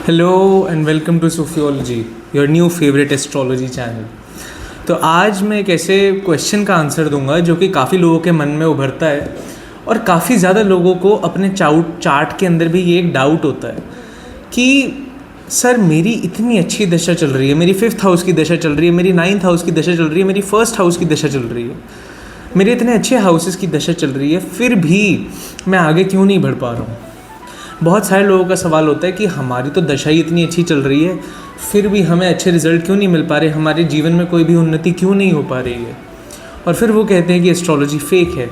Hello and welcome to Sophiology, your new favourite astrology channel. तो आज मैं एक ऐसे क्वेश्चन का आंसर दूंगा जो कि काफ़ी लोगों के मन में उभरता है और काफ़ी ज़्यादा लोगों को अपने चार्ट के अंदर भी ये एक डाउट होता है कि सर मेरी इतनी अच्छी दशा चल रही है, मेरी 5th हाउस की दशा चल रही है, मेरी 9th हाउस की दशा चल रही है, मेरी 1st हाउस की दशा चल रही है, मेरे इतने अच्छे हाउसेस की दशा चल रही है, फिर भी मैं आगे क्यों नहीं बढ़ पा रहा हूँ। बहुत सारे लोगों का सवाल होता है कि हमारी तो दशा ही इतनी अच्छी चल रही है, फिर भी हमें अच्छे रिजल्ट क्यों नहीं मिल पा रहे, हमारे जीवन में कोई भी उन्नति क्यों नहीं हो पा रही है। और फिर वो कहते हैं कि एस्ट्रोलॉजी फेक है।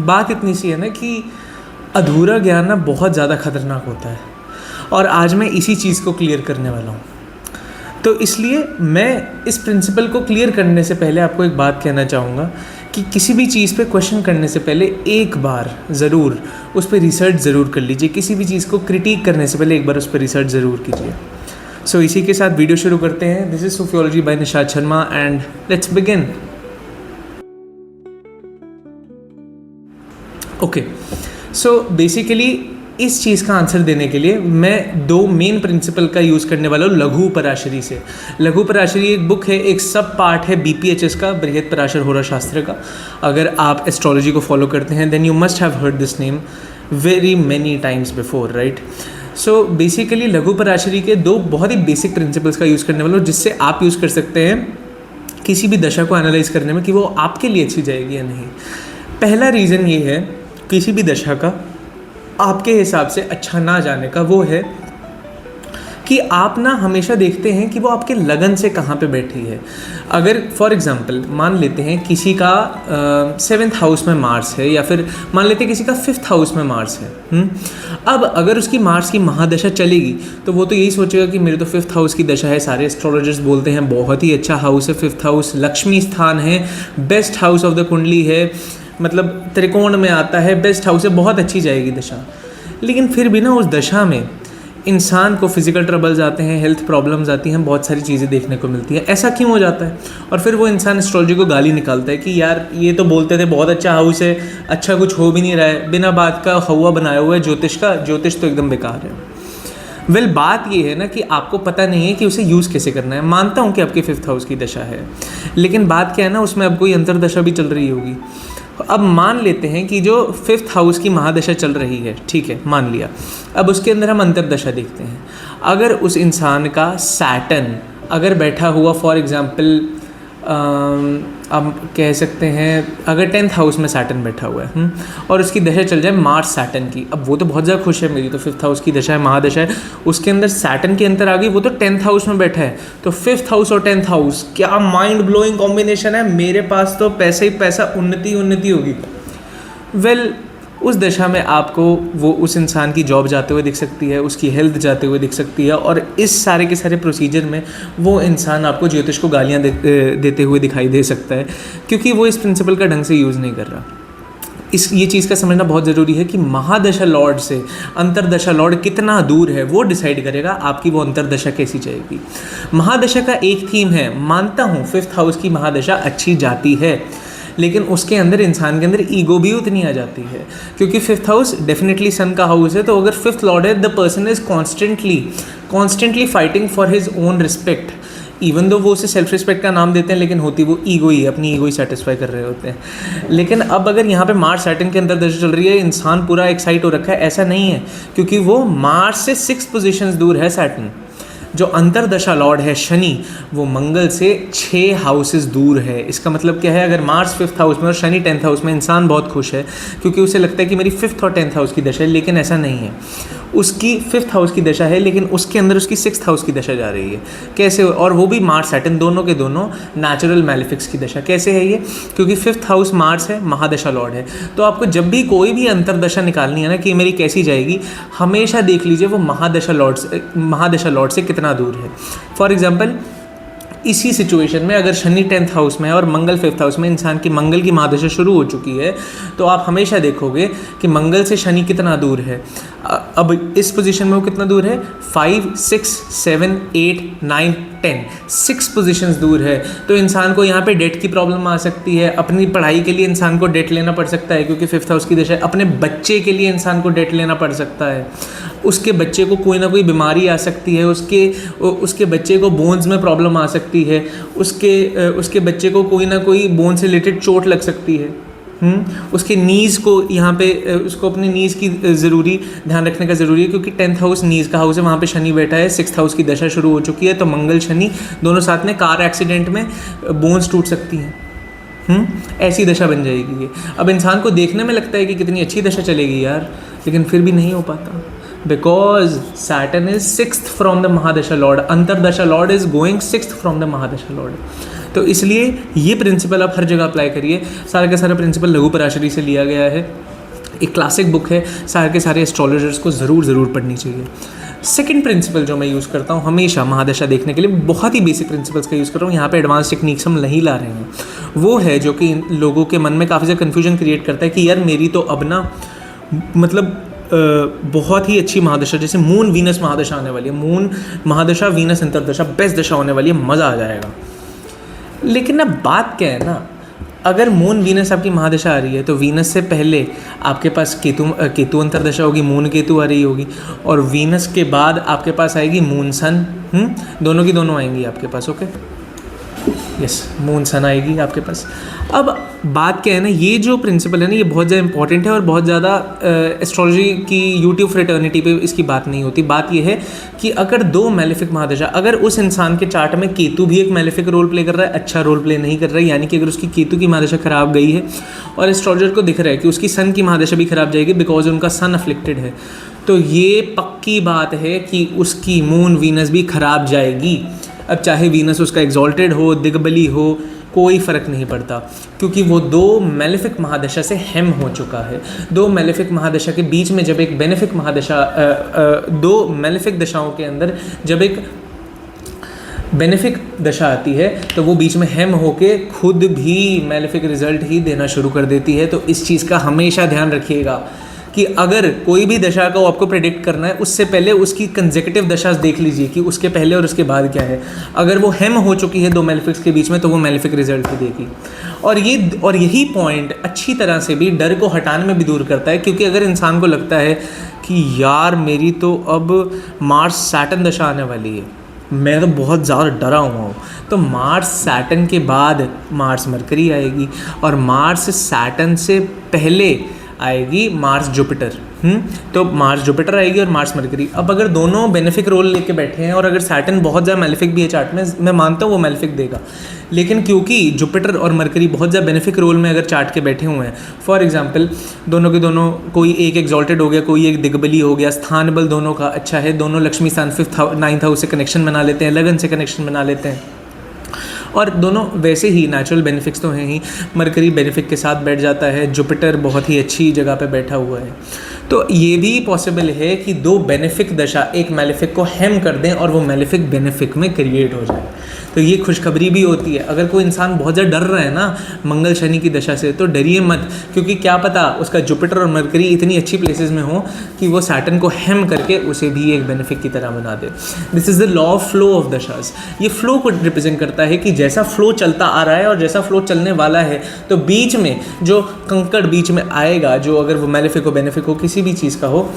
बात इतनी सी है ना कि अधूरा ज्ञान ना बहुत ज़्यादा खतरनाक होता है, और आज मैं इसी चीज़ को क्लियर करने वाला हूँ। तो इसलिए मैं इस प्रिंसिपल को क्लियर करने से पहले आपको एक बात कहना चाहूँगा कि किसी भी चीज़ पे क्वेश्चन करने से पहले एक बार ज़रूर उस पर रिसर्च ज़रूर कर लीजिए। किसी भी चीज़ को क्रिटिक करने से पहले एक बार उस पर रिसर्च ज़रूर कीजिए। सो इसी के साथ वीडियो शुरू करते हैं। This is Sophiology by Nishad Sharma and let's begin. Okay, so basically इस चीज़ का आंसर देने के लिए मैं दो मेन प्रिंसिपल का यूज़ करने वाला हूँ लघु पराशरी से। लघु पराशरी एक बुक है, एक सब पार्ट है BPHS का, बृहत पराशर होरा शास्त्र का। अगर आप एस्ट्रोलॉजी को फॉलो करते हैं then you must have heard this name very many times before, right. So basically Laghu Parashari के दो बहुत ही बेसिक प्रिंसिपल्स का यूज़ करने वाला हूँ, जिससे आप यूज़ कर सकते हैं किसी भी दशा को एनालाइज करने में कि वो आपके लिए अच्छी जाएगी या नहीं। पहला रीज़न ये है किसी भी दशा का आपके हिसाब से अच्छा ना जाने का, वो है कि आप ना हमेशा देखते हैं कि वो आपके लगन से कहाँ पे बैठी है। अगर फॉर एग्जांपल मान लेते हैं किसी का 7th हाउस में मार्स है, या फिर मान लेते हैं किसी का 5th हाउस में मार्स है। अब अगर उसकी मार्स की महादशा चलेगी तो वो तो यही सोचेगा कि मेरे तो 5th हाउस की दशा है। सारे एस्ट्रोलॉजर्स बोलते हैं बहुत ही अच्छा हाउस है 5th हाउस, लक्ष्मी स्थान है, बेस्ट हाउस ऑफ द कुंडली है, मतलब त्रिकोण में आता है, बेस्ट हाउस है, बहुत अच्छी जाएगी दशा। लेकिन फिर भी ना उस दशा में इंसान को फिजिकल ट्रबल्स आते हैं, हेल्थ प्रॉब्लम्स आती हैं, बहुत सारी चीज़ें देखने को मिलती हैं। ऐसा क्यों हो जाता है? और फिर वो इंसान एस्ट्रोलॉजी को गाली निकालता है कि यार ये तो बोलते थे बहुत अच्छा हाउस है, अच्छा कुछ हो भी नहीं रहा है, बिना बात का हवा बनाया हुआ है ज्योतिष का, ज्योतिष तो एकदम बेकार है। वेल बात ये है ना कि आपको पता नहीं है कि उसे यूज़ कैसे करना है। मानता हूँ कि आपके 5th हाउस की दशा है, लेकिन बात क्या है ना, उसमें अब कोई अंतरदशा भी चल रही होगी। अब मान लेते हैं कि जो 5th हाउस की महादशा चल रही है, ठीक है, मान लिया। अब उसके अंदर हम अंतरदशा देखते हैं। अगर उस इंसान का सैटर्न अगर बैठा हुआ फॉर एग्जांपल अब कह सकते हैं अगर 10th हाउस में सैटर्न बैठा हुआ है और उसकी दशा चल जाए मार्स सैटर्न की, अब वो तो बहुत ज़्यादा खुश है, मेरी तो 5th हाउस की दशा है, महादशा है, उसके अंदर सैटर्न की अंतर आ गई, वो तो 10th हाउस में बैठा है। तो 5th हाउस और 10th हाउस क्या माइंड ब्लोइंग कॉम्बिनेशन है, मेरे पास तो पैसा ही पैसा, उन्नति उन्नति होगी। वेल उस दशा में आपको वो उस इंसान की जॉब जाते हुए दिख सकती है, उसकी हेल्थ जाते हुए दिख सकती है, और इस सारे के सारे प्रोसीजर में वो इंसान आपको ज्योतिष को गालियाँ देते हुए दिखाई दे सकता है, क्योंकि वो इस प्रिंसिपल का ढंग से यूज़ नहीं कर रहा। ये चीज़ का समझना बहुत ज़रूरी है कि महादशा लॉर्ड से अंतरदशा लॉर्ड कितना दूर है, वो डिसाइड करेगा आपकी वो अंतरदशा कैसी जाएगी। महादशा का एक थीम है, मानता हूँ 5th हाउस की महादशा अच्छी जाती है, लेकिन उसके अंदर इंसान के अंदर ईगो भी उतनी आ जाती है, क्योंकि 5th हाउस डेफिनेटली सन का हाउस है। तो अगर 5th लॉर्ड है, the person is constantly fighting for his own respect, even though वो उसे सेल्फ रिस्पेक्ट का नाम देते हैं, लेकिन होती वो ईगो ही, अपनी ईगो ही सेटिस्फाई कर रहे होते हैं। लेकिन अब अगर यहाँ पे मार्स सैटर्न के अंदर दशा चल रही है, इंसान पूरा एक्साइट हो रखा है, ऐसा नहीं है, क्योंकि वो मार्स से 6 पोजीशंस दूर है सैटर्न। जो अंतरदशा लॉर्ड है शनि, वो मंगल से 6 हाउसेस दूर है। इसका मतलब क्या है, अगर मार्स 5th हाउस में और शनि 10th हाउस में, इंसान बहुत खुश है क्योंकि उसे लगता है कि मेरी 5th और 10th हाउस की दशा है, लेकिन ऐसा नहीं है। उसकी 5th हाउस की दशा है, लेकिन उसके अंदर उसकी 6th हाउस की दशा जा रही है। कैसे? और वो भी मार्स सैटर्न दोनों के दोनों नेचुरल मैलिफिक्स की दशा। कैसे है ये? क्योंकि 5th हाउस मार्स है, महादशा लॉर्ड है। तो आपको जब भी कोई भी अंतरदशा निकालनी है ना कि मेरी कैसी जाएगी, हमेशा देख लीजिए वो महादशा लॉर्ड से कितना दूर है। फॉर एग्जाम्पल इसी सिचुएशन में अगर शनि 10th हाउस में है और मंगल 5th हाउस में, इंसान की मंगल की महादशा शुरू हो चुकी है, तो आप हमेशा देखोगे कि मंगल से शनि कितना दूर है। अब इस पोजीशन में वो कितना दूर है, 5, 6, 7, 8, 9, 10, 6 पोजीशंस दूर है। तो इंसान को यहाँ पे डेट की प्रॉब्लम आ सकती है, अपनी पढ़ाई के लिए इंसान को डेट लेना पड़ सकता है क्योंकि 5th हाउस की दशा है, अपने बच्चे के लिए इंसान को डेट लेना पड़ सकता है, उसके बच्चे को कोई ना कोई बीमारी आ सकती है, उसके बच्चे को बोन्स में प्रॉब्लम आ सकती है, उसके बच्चे को कोई ना कोई बोन से रिलेटेड चोट लग सकती है। उसके नीज़ को यहाँ पे उसको अपने नीज़ की ज़रूरी ध्यान रखने का ज़रूरी है, क्योंकि 10th हाउस नीज़ का हाउस है, वहाँ पे शनि बैठा है, 6th हाउस की दशा शुरू हो चुकी है, तो मंगल शनि दोनों साथ में कार एक्सीडेंट में बोन्स टूट सकती हैं। ऐसी दशा बन जाएगी ये। अब इंसान को देखने में लगता है कि कितनी अच्छी दशा चलेगी यार, लेकिन फिर भी नहीं हो पाता, because Saturn is 6th from the mahadasha lord, antardasha lord is going 6th from the mahadasha lord. तो इसलिए ये प्रिंसिपल आप हर जगह अप्लाई करिए। सारा का सारा प्रिंसिपल लघु पराशरी से लिया गया है, एक क्लासिक बुक है, सारे के सारे एस्ट्रोलॉजर्स को ज़रूर पढ़नी चाहिए। सेकंड प्रिंसिपल जो मैं यूज़ करता हूँ हमेशा महादशा देखने के लिए, बहुत ही बेसिक प्रिंसिपल्स का यूज़ कर रहा हूँ, यहाँ पे एडवांस टेक्निक्स हम नहीं ला रहे हैं, वो है जो कि लोगों के मन में काफ़ी ज़्यादा कन्फ्यूजन क्रिएट करता है कि यार मेरी तो अब ना मतलब बहुत ही अच्छी महादशा, जैसे मून वीनस महादशा आने वाली है, मून महादशा वीनस अंतरदशा बेस्ट दशा होने वाली है, मज़ा आ जाएगा। लेकिन ना बात क्या है ना, अगर मून वीनस आपकी महादशा आ रही है तो वीनस से पहले आपके पास केतु अंतरदशा होगी, मून केतु आ रही होगी, और वीनस के बाद आपके पास आएगी मून सन, दोनों की दोनों आएंगी आपके पास। ओके, यस, मून सन आएगी आपके पास। अब बात क्या है ना, ये जो प्रिंसिपल है ना, ये बहुत ज़्यादा इंपॉर्टेंट है और बहुत ज़्यादा एस्ट्रोलॉजी की यूट्यूब फ्रेटर्निटी पे इसकी बात नहीं होती। बात ये है कि अगर दो मेलेफिक महादशा, अगर उस इंसान के चार्ट में केतु भी एक मेलेफिक रोल प्ले कर रहा है, अच्छा रोल प्ले नहीं कर रहा है, यानी कि अगर उसकी केतु की महादशा खराब गई है और एस्ट्रोलॉजर को दिख रहा है कि उसकी सन की महादशा भी खराब जाएगी बिकॉज उनका सन अफ्लिक्टेड है, तो ये पक्की बात है कि उसकी मून वीनस भी खराब जाएगी। अब चाहे वीनस उसका एग्जॉल्टेड हो, दिग्बली हो, कोई फ़र्क नहीं पड़ता, क्योंकि वो दो मेलेफिक महादशा से हेम हो चुका है। दो मेलेफिक महादशा के बीच में जब एक बेनिफिक महादशा, दो मेलेफिक दशाओं के अंदर जब एक बेनिफिक दशा आती है तो वो बीच में हेम होके खुद भी मेलेफिक रिजल्ट ही देना शुरू कर देती है। तो इस चीज़ का हमेशा ध्यान रखिएगा कि अगर कोई भी दशा को आपको प्रेडिक्ट करना है, उससे पहले उसकी कंसेक्यूटिव दशा देख लीजिए कि उसके पहले और उसके बाद क्या है। अगर वो हेम हो चुकी है दो मेलेफिक्स के बीच में तो वो मेलेफिक रिजल्ट ही देगी। और यही पॉइंट अच्छी तरह से भी डर को हटाने में भी दूर करता है, क्योंकि अगर इंसान को लगता है कि यार मेरी तो अब मार्स सैटर्न दशा आने वाली है, मैं तो बहुत ज़्यादा डरा हुआ हूँ, तो मार्स सैटर्न के बाद मार्स मरकरी आएगी, और मार्स सैटर्न से पहले आएगी मार्स जुपिटर। तो मार्स जुपिटर आएगी और मार्स मरकरी। अब अगर दोनों बेनिफिक रोल लेके बैठे हैं और अगर सैटर्न बहुत ज़्यादा मेलेफिक भी है चार्ट में, मैं मानता हूँ वो मेलेफिक देगा, लेकिन क्योंकि जुपिटर और मरकरी बहुत ज़्यादा बेनिफिक रोल में अगर चार्ट के बैठे हुए हैं, फॉर एग्जांपल दोनों के दोनों, कोई एक एग्जॉल्टेड हो गया, कोई एक दिग्बली हो गया, स्थान बल दोनों का अच्छा है, दोनों लक्ष्मी स्थान 9th हाउस से कनेक्शन बना लेते हैं, लगन से कनेक्शन बना लेते हैं, और दोनों वैसे ही नेचुरल बेनिफिक्स तो हैं ही। मरकरी बेनिफिक के साथ बैठ जाता है, जुपिटर बहुत ही अच्छी जगह पे बैठा हुआ है, तो ये भी पॉसिबल है कि दो बेनिफिक दशा एक मेलेफिक को हेम कर दें और वो मेलेफिक बेनिफिक में क्रिएट हो जाए। तो ये खुशखबरी भी होती है। अगर कोई इंसान बहुत ज़्यादा डर रहा है ना मंगल शनि की दशा से, तो डरिए मत, क्योंकि क्या पता उसका जुपिटर और मरकरी इतनी अच्छी प्लेसेस में हो कि वो सैटर्न को हेम करके उसे भी एक बेनिफिक की तरह बना दे। This is the law of flow of dashas. ये फ्लो को रिप्रेजेंट करता है कि जैसा फ्लो चलता आ रहा है और जैसा फ्लो चलने वाला है, तो बीच में जो कंकड़ बीच में आएगा, जो अगर वो मेलेफिक हो बेनिफिक हो किसी भी चीज़ का हो,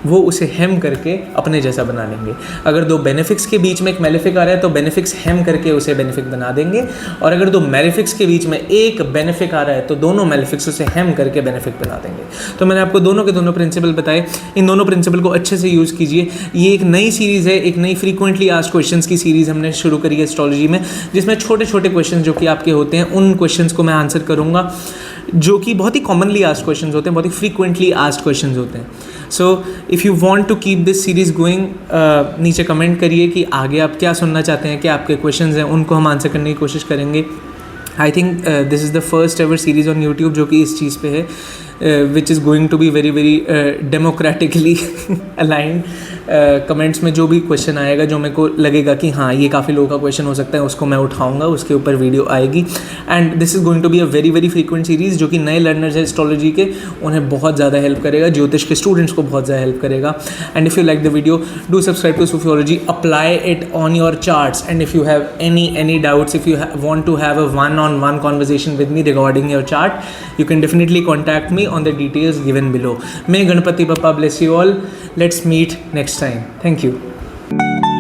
वो उसे हेम करके अपने जैसा बना लेंगे। अगर दो बेनिफिक्स के बीच में एक मेलेफिक आ रहा है तो बेनिफिक्स हेम करके उसे बेनिफिक बना देंगे, और अगर दो मेलेफिक्स के बीच में एक बेनिफिक आ रहा है तो दोनों मेलेफिक्स उसे हेम करके बेनिफिक बना देंगे। तो मैंने आपको दोनों के दोनों प्रिंसिपल बताए, इन दोनों प्रिंसिपल को अच्छे से यूज़ कीजिए। ये एक नई सीरीज़ है, एक नई फ्रीक्वेंटली आस्क्ड क्वेश्चंस की सीरीज़ हमने शुरू करी है एस्ट्रोलॉजी में, जिसमें छोटे छोटे क्वेश्चन जो कि आपके होते हैं उन क्वेश्चंस को मैं आंसर करूँगा, जो कि बहुत ही कॉमनली आस्क्ड क्वेश्चंस होते हैं, बहुत ही फ्रीक्वेंटली आस्क्ड क्वेश्चंस होते हैं। So if you want to keep this series going, नीचे कमेंट करिए कि आगे आप क्या सुनना चाहते हैं, क्या आपके क्वेश्चंस हैं, उनको हम आंसर करने की कोशिश करेंगे। I think this is the first ever series on YouTube जो कि इस चीज़ पे है, which is going to be very very democratically aligned. Comments में जो भी क्वेश्चन आएगा, जो मेरे को लगेगा कि हाँ ये काफ़ी लोगों का क्वेश्चन हो सकता है, उसको मैं उठाऊंगा, उसके ऊपर वीडियो आएगी। And this is going to be a very very frequent series, जो कि नए लर्नर्स हैं एस्ट्रोलॉजी के, उन्हें बहुत ज़्यादा हेल्प करेगा, ज्योतिष के स्टूडेंट्स को बहुत ज़्यादा हेल्प करेगा। And if you like the video, do subscribe to Sufiology, apply it on your charts, and if you have any doubts, if you want to have a one-on-one conversation with me regarding your chart, you can definitely contact me on the details given below. May Ganpati Bappa bless you all. Let's meet next time. Thank you.